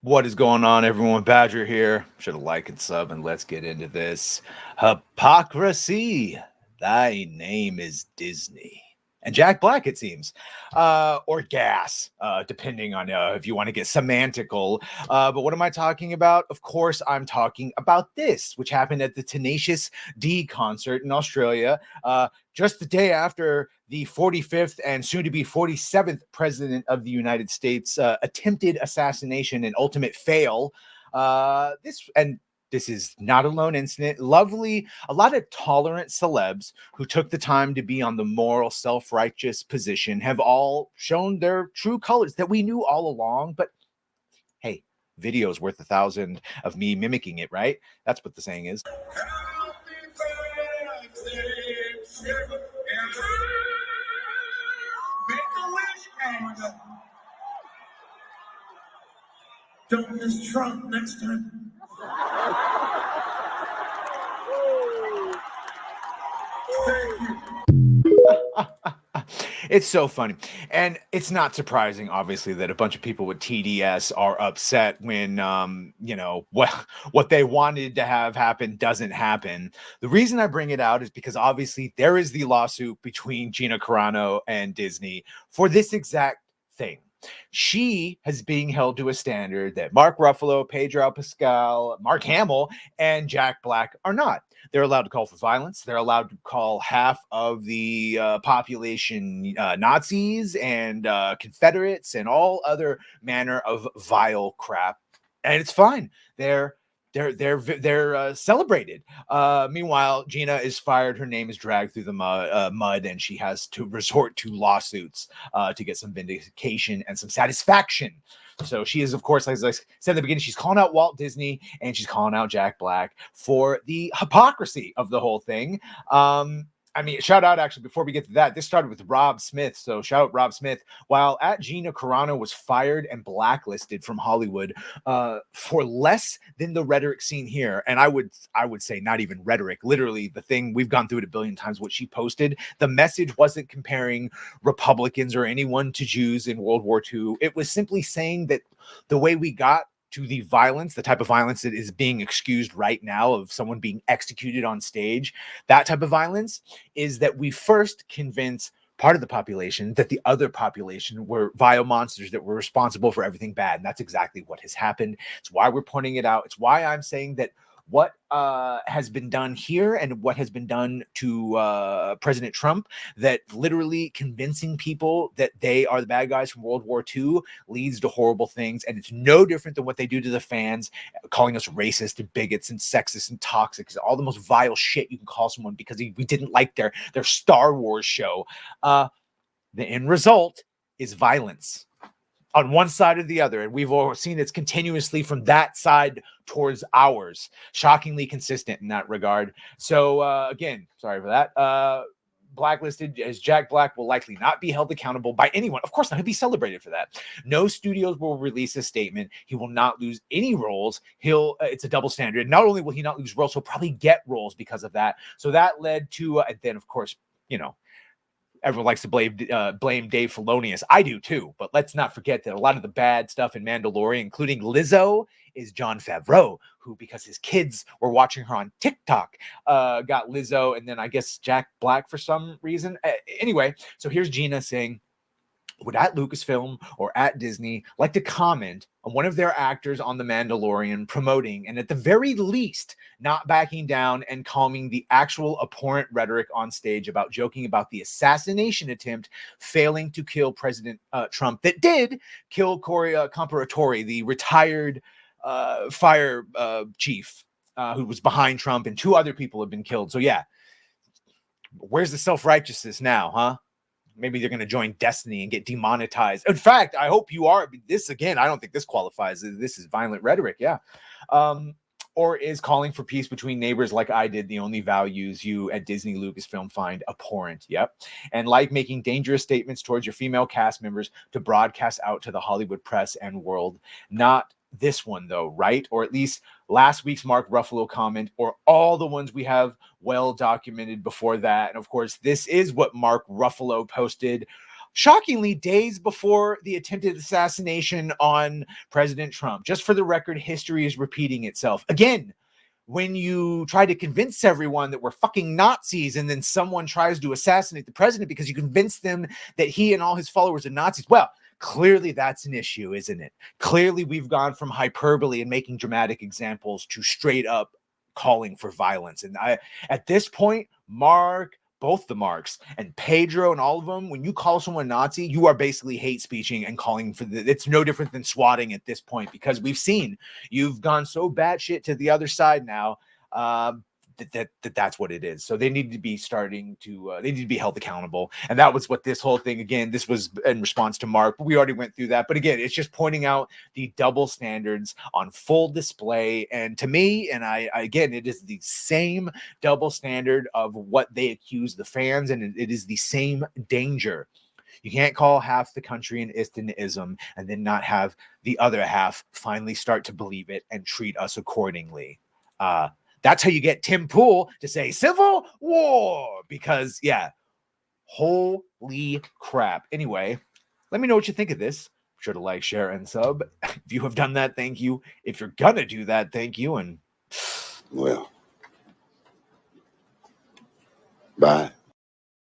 What is going on, everyone? Badger here. Should have liked and sub, and let's get into this. Hypocrisy. Thy name is Disney. And Jack Black, it seems. Or gas, depending on if you want to get semantical. But what am I talking about? Of course, I'm talking about this, which happened at the Tenacious D concert in Australia. Just the day after the 45th and soon to be 47th president of the United States attempted assassination and ultimate fail. This is not a lone incident. Lovely, a lot of tolerant celebs who took the time to be on the moral, self-righteous position have all shown their true colors that we knew all along. But hey, video's worth 1,000 of me mimicking it, right? That's what the saying is. Don't miss Trump next time. Thank you. It's so funny. And it's not surprising, obviously, that a bunch of people with TDS are upset when, what they wanted to have happen doesn't happen. The reason I bring it out is because obviously there is the lawsuit between Gina Carano and Disney for this exact thing. She is being held to a standard that Mark Ruffalo, Pedro Pascal, Mark Hamill, and Jack Black are not. They're allowed to call for violence. They're allowed to call half of the population Nazis and Confederates and all other manner of vile crap, and it's fine. They're celebrated. Meanwhile, Gina is fired. Her name is dragged through the mud, and she has to resort to lawsuits to get some vindication and some satisfaction. So she is, of course, as I said at the beginning, she's calling out Walt Disney and she's calling out Jack Black for the hypocrisy of the whole thing. Shout out, actually, before we get to that, this started with Rob Smith. So shout out Rob Smith. While at Gina Carano was fired and blacklisted from Hollywood for less than the rhetoric seen here. And I would say not even rhetoric, literally the thing we've gone through it a billion times, what she posted. The message wasn't comparing Republicans or anyone to Jews in World War II. It was simply saying that the way we got to the violence, the type of violence that is being excused right now of someone being executed on stage, that type of violence is that we first convince part of the population that the other population were vile monsters that were responsible for everything bad. And that's exactly what has happened. It's why we're pointing it out. It's why I'm saying that what has been done here and what has been done to President Trump, that literally convincing people that they are the bad guys from World War II leads to horrible things. And it's no different than what they do to the fans, calling us racist and bigots and sexist and toxic, all the most vile shit you can call someone because we didn't like their Star Wars show. The end result is violence on one side or the other. And we've all seen it's continuously from that side towards ours. Shockingly consistent in that regard. So again, sorry for that. Blacklisted as Jack Black will likely not be held accountable by anyone. Of course not. He'll be celebrated for that. No studios will release a statement. He will not lose any roles. It's a double standard. Not only will he not lose roles, he'll probably get roles because of that. So that led to, and then of course, everyone likes to blame Dave Filoni. I do too, but let's not forget that a lot of the bad stuff in Mandalorian, including Lizzo, is Jon Favreau, who, because his kids were watching her on TikTok, got Lizzo, and then I guess Jack Black for some reason. Anyway, so here's Gina saying, would at Lucasfilm or at Disney like to comment on one of their actors on The Mandalorian promoting and at the very least not backing down and calming the actual abhorrent rhetoric on stage about joking about the assassination attempt failing to kill President Trump that did kill Corey Comparatori, the retired fire chief who was behind Trump, and 2 other people have been killed. So yeah, where's the self-righteousness now, huh? Maybe they're going to join Destiny and get demonetized. In fact, I hope you are. This, again, I don't think this qualifies. This is violent rhetoric, yeah. Or is calling for peace between neighbors like I did the only values you at Disney Lucasfilm find abhorrent? Yep. And like making dangerous statements towards your female cast members to broadcast out to the Hollywood press and world. Not this one, though, right? Or at least last week's Mark Ruffalo comment, or all the ones we have well documented before that. And of course, this is what Mark Ruffalo posted shockingly, days before the attempted assassination on President Trump. Just for the record, history is repeating itself. Again, when you try to convince everyone that we're fucking Nazis and then someone tries to assassinate the president because you convince them that he and all his followers are Nazis, well, clearly that's an issue, isn't it? Clearly we've gone from hyperbole and making dramatic examples to straight up calling for violence. And at this point, both the Marks and Pedro and all of them, when you call someone Nazi, you are basically hate speeching and calling for it's no different than swatting at this point, because we've seen you've gone so batshit to the other side now. That's what it is. So they need to be they need to be held accountable. And that was what this whole thing, again, this was in response to Mark, but we already went through that. But again, it's just pointing out the double standards on full display. And to me, and again, it is the same double standard of what they accuse the fans, and it is the same danger. You can't call half the country an ism and then not have the other half finally start to believe it and treat us accordingly. That's how you get Tim Pool to say civil war, because, yeah, holy crap. Anyway, let me know what you think of this. Be sure to like, share, and sub. If you have done that, thank you. If you're gonna do that, thank you. And well, bye.